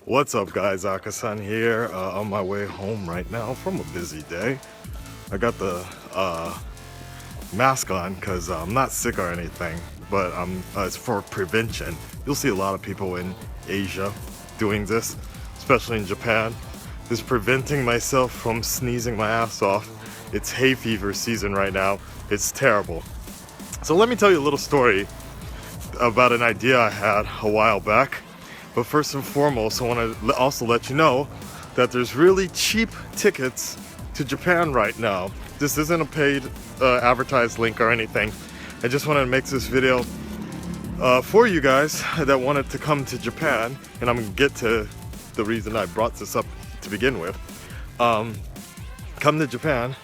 What's up, guys? Akasan here, on my way home right now from a busy day. I got the mask on because I'm not sick or anything, but it's for prevention. You'll see a lot of people in Asia doing this, especially in Japan. Just preventing myself from sneezing my ass off. It's hay fever season right now. It's terrible. So let me tell you a little story about an idea I had a while back. But first and foremost, I want to also let you know that there's really cheap tickets to Japan right now. This isn't a paid advertised link or anything. I just wanted to make this video for you guys that wanted to come to Japan, and I'm going to get to the reason I brought this up to begin with. Come to Japan.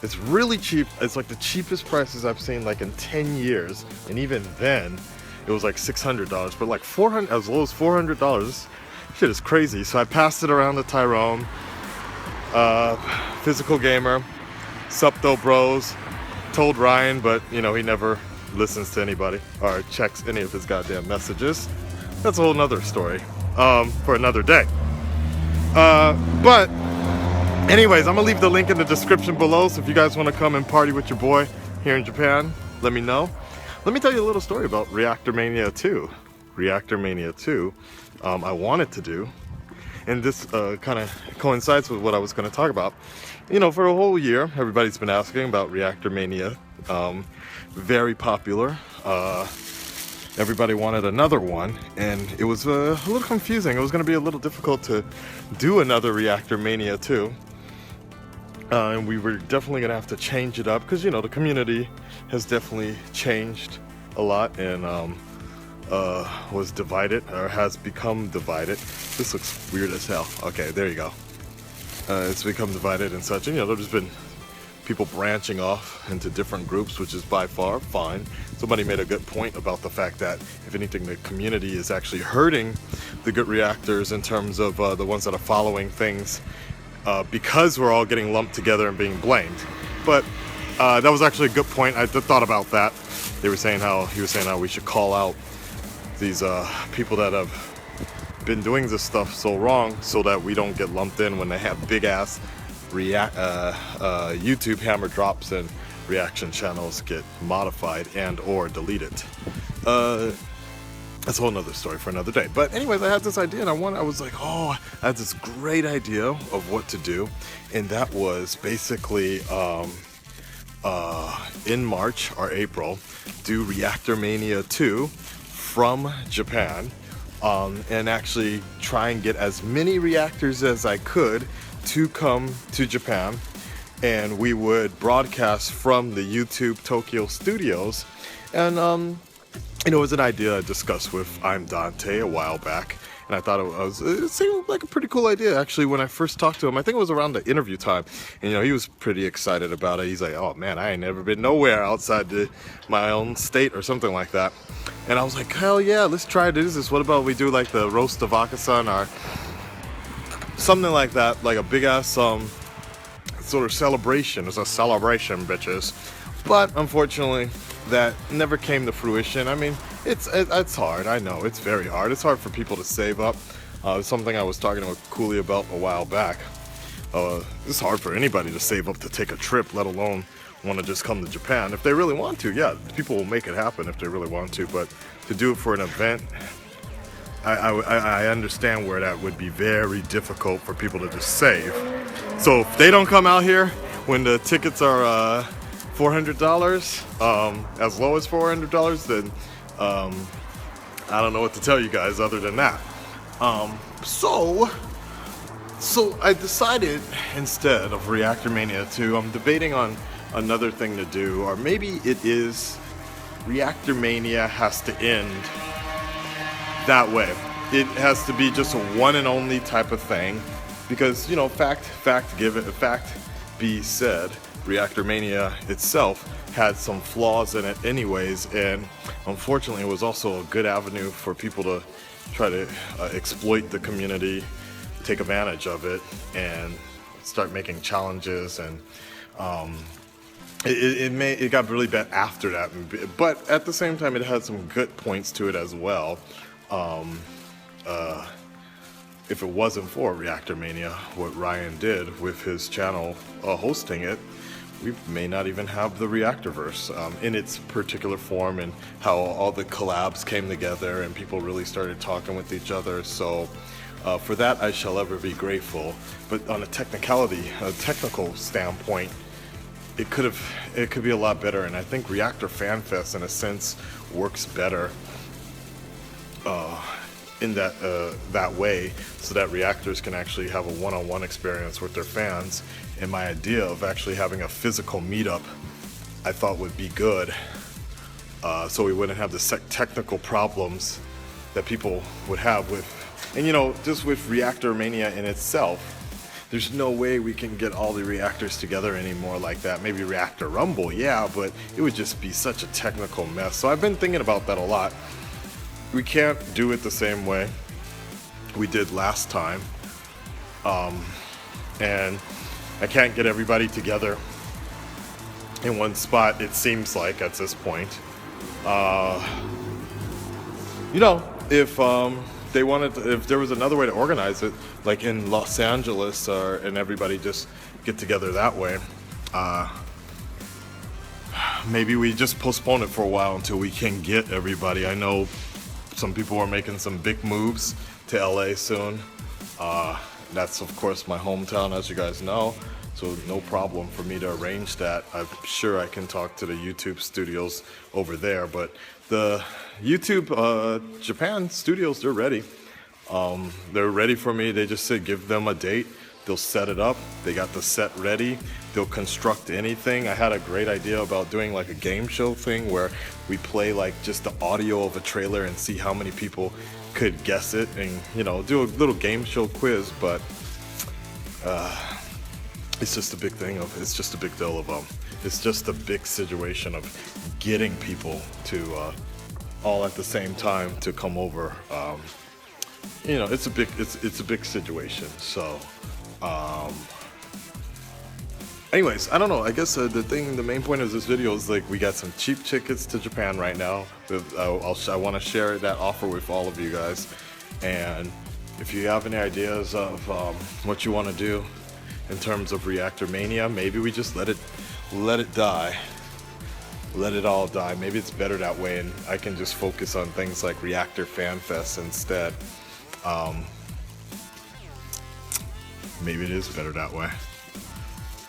It's really cheap. It's like the cheapest prices I've seen like in 10 years, and even then it was like $600, but like $400, as low as $400. Shit is crazy. So I passed it around to Tyrone, Physical Gamer, Supto Bros, told Ryan, but you know, he never listens to anybody or checks any of his goddamn messages. That's a whole nother story for another day. But anyways, I'm gonna leave the link in the description below, so if you guys want to come and party with your boy here in Japan, let me know. Let me tell you a little story about REACTORMANIA 2. REACTORMANIA 2, I wanted to do, and this kind of coincides with what I was going to talk about. You know, for a whole year, everybody's been asking about REACTORMANIA. Very popular. Everybody wanted another one, and it was a little confusing. It was going to be a little difficult to do another REACTORMANIA 2. And we were definitely going to have to change it up because, you know, the community has definitely changed a lot and was divided, or has become divided. This looks weird as hell. Okay, there you go. It's become divided and such, and you know, there's been people branching off into different groups, which is by far fine. Somebody made a good point about the fact that, if anything, the community is actually hurting the good reactors in terms of the ones that are following things, because we're all getting lumped together and being blamed. But that was actually a good point. I thought about that. He was saying how we should call out these people that have been doing this stuff so wrong, so that we don't get lumped in when they have big ass YouTube hammer drops and reaction channels get modified and or deleted. That's a whole nother story for another day. But anyways, I had this idea, and I was like, oh, I had this great idea of what to do, and that was basically in March or April, do REACTORMANIA 2 from Japan, and actually try and get as many reactors as I could to come to Japan, and we would broadcast from the YouTube Tokyo studios. And you know, it was an idea I discussed with I'm Dante a while back, and I thought it seemed like a pretty cool idea. Actually, when I first talked to him, I think it was around the interview time, and you know, he was pretty excited about it. He's like, oh man, I ain't never been nowhere outside my own state or something like that. And I was like, hell yeah, let's try to do this. What about we do like the roast of Akasan or something like that, like a big ass sort of celebration. It's a celebration, bitches. But unfortunately, that never came to fruition. I mean, it's hard. I know it's very hard. It's hard for people to save up. It's something I was talking to Cooley about a while back. It's hard for anybody to save up to take a trip, let alone want to just come to Japan. If they really want to, yeah, people will make it happen if they really want to. But to do it for an event, I understand where that would be very difficult for people to just save. So if they don't come out here when the tickets are $400, as low as $400, then I don't know what to tell you guys other than that. So I decided, instead of REACTORMANIA 2, I'm debating on another thing to do, or maybe it is REACTORMANIA has to end that way. It has to be just a one and only type of thing, because, you know, fact be said, REACTORMANIA itself had some flaws in it anyways, and unfortunately it was also a good avenue for people to try to exploit the community, take advantage of it, and start making challenges. And it got really bad after that, but at the same time it had some good points to it as well. if it wasn't for REACTORMANIA, what Ryan did with his channel hosting it, we may not even have the Reactorverse in its particular form, and how all the collabs came together and people really started talking with each other. So for that I shall ever be grateful. But on a technical standpoint, it could be a lot better, and I think Reactor FanFest in a sense works better in that way, so that reactors can actually have a one-on-one experience with their fans. And my idea of actually having a physical meetup, I thought would be good, so we wouldn't have the technical problems that people would have with, and you know, just with REACTORMANIA in itself, there's no way we can get all the reactors together anymore like that. Maybe Reactor Rumble, yeah, but it would just be such a technical mess. So I've been thinking about that a lot. We can't do it the same way we did last time, and I can't get everybody together in one spot, it seems like, at this point. You know, if they wanted to, if there was another way to organize it, like in Los Angeles, and everybody just get together that way, maybe we just postpone it for a while until we can get everybody. I know some people are making some big moves to LA soon. That's of course my hometown, as you guys know, so no problem for me to arrange that. I'm sure I can talk to the YouTube studios over there, but the YouTube Japan studios, they're ready. They're ready for me. They just said give them a date, they'll set it up. They got the set ready, they'll construct anything. I had a great idea about doing like a game show thing where we play like just the audio of a trailer and see how many people could guess it, and you know, do a little game show quiz. But it's just a big thing of, it's just a big deal of it's just a big situation of getting people to all at the same time to come over. You know, it's a big situation. So anyways, I don't know, I guess the main point of this video is like we got some cheap tickets to Japan right now. I want to share that offer with all of you guys, and if you have any ideas of what you want to do in terms of REACTORMANIA, maybe we just let it die, let it all die. Maybe it's better that way, and I can just focus on things like Reactor FanFest instead. Maybe it is better that way.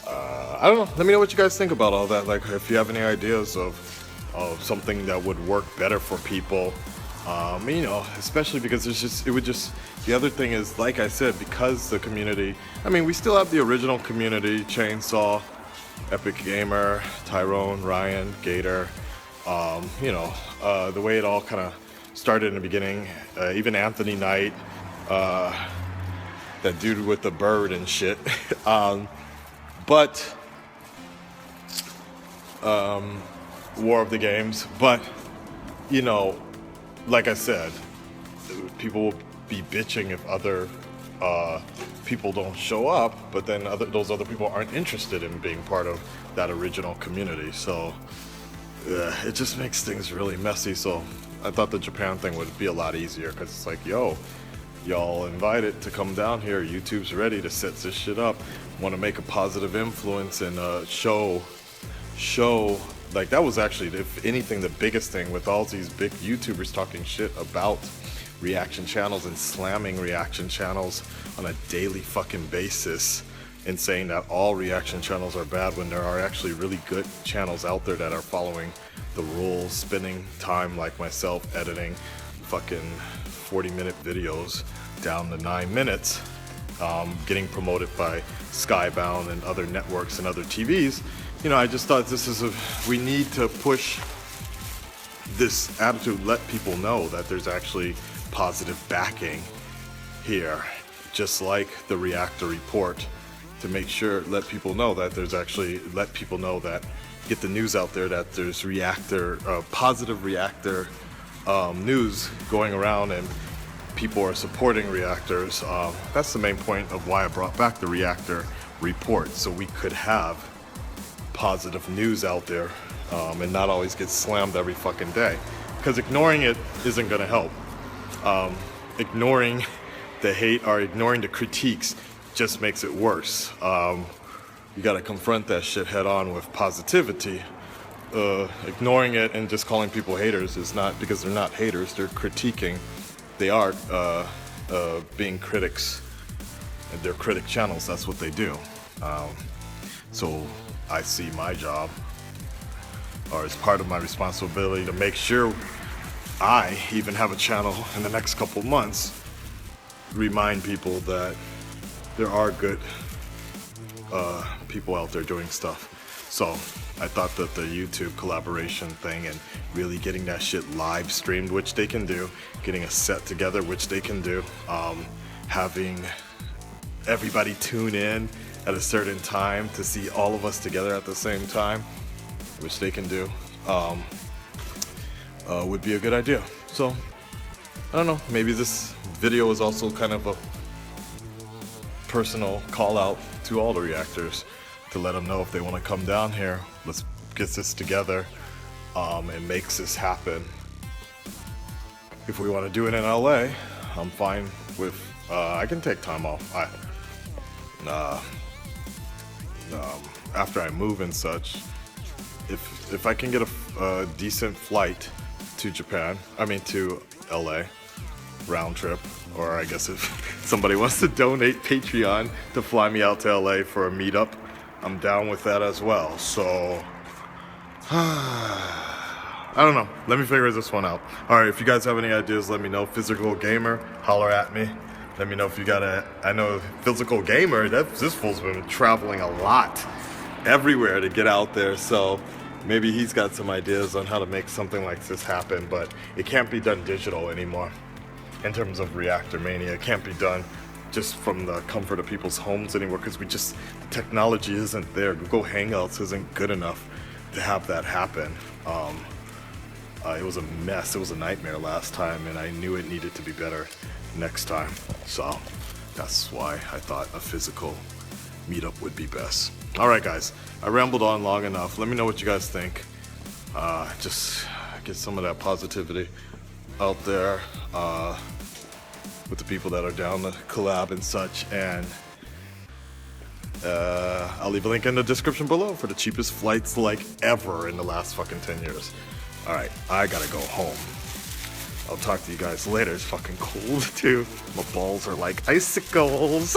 I don't know. Let me know what you guys think about all that. Like, if you have any ideas of something that would work better for people. You know, especially because the other thing is, like I said, because the community, I mean, we still have the original community, Chainsaw, Epic Gamer, Tyrone, Ryan, Gator, you know, the way it all kind of started in the beginning, even Anthony Knight, that dude with the bird and shit. But War of the Games, but you know, like I said, people will be bitching if other people don't show up, but then those other people aren't interested in being part of that original community. So it just makes things really messy. So I thought the Japan thing would be a lot easier, because it's like, yo, y'all invited to come down here, YouTube's ready to set this shit up, want to make a positive influence and show like, that was actually, if anything, the biggest thing with all these big YouTubers talking shit about reaction channels and slamming reaction channels on a daily fucking basis, and saying that all reaction channels are bad, when there are actually really good channels out there that are following the rules, spending time like myself editing fucking 40-minute videos down to 9 minutes, getting promoted by Skybound and other networks and other TVs. You know, I just thought we need to push this attitude, let people know that there's actually positive backing here, just like the Reactor report, to make sure, let people know that get the news out there that there's positive Reactor news going around, and people are supporting reactors. That's the main point of why I brought back the Reactor report, so we could have positive news out there, and not always get slammed every fucking day, because ignoring it isn't going to help. Ignoring the hate or ignoring the critiques just makes it worse. You gotta confront that shit head on with positivity. Ignoring it and just calling people haters is not, because they're not haters, they're critiquing. They are being critics, and they're critic channels, that's what they do. So I see my job, or as part of my responsibility, to make sure I even have a channel in the next couple months, remind people that there are good people out there doing stuff. So I thought that the YouTube collaboration thing and really getting that shit live streamed, which they can do, getting a set together, which they can do, having everybody tune in at a certain time to see all of us together at the same time, which they can do, would be a good idea. So I don't know, maybe this video is also kind of a personal call out to all the reactors to let them know if they want to come down here, let's get this together and makes this happen. If we want to do it in LA, I'm fine with, I can take time off. After I move and such, if I can get a decent flight to Japan, to LA, round trip, or I guess if somebody wants to donate Patreon to fly me out to LA for a meetup, I'm down with that as well. So I don't know, let me figure this one out. Alright, if you guys have any ideas, let me know. Physical Gamer, holler at me. Let me know if you got I know Physical Gamer, this fool's been traveling a lot, everywhere to get out there, so maybe he's got some ideas on how to make something like this happen, but it can't be done digital anymore. In terms of REACTORMANIA, it can't be done just from the comfort of people's homes anymore, because the technology isn't there. Google Hangouts isn't good enough to have that happen. It was a mess, it was a nightmare last time, and I knew it needed to be better next time. So that's why I thought a physical meetup would be best. Alright guys, I rambled on long enough. Let me know what you guys think. Just get some of that positivity out there with the people that are down to collab and such, and I'll leave a link in the description below for the cheapest flights like ever in the last fucking 10 years. Alright, I gotta go home. I'll talk to you guys later. It's fucking cold too. My balls are like icicles.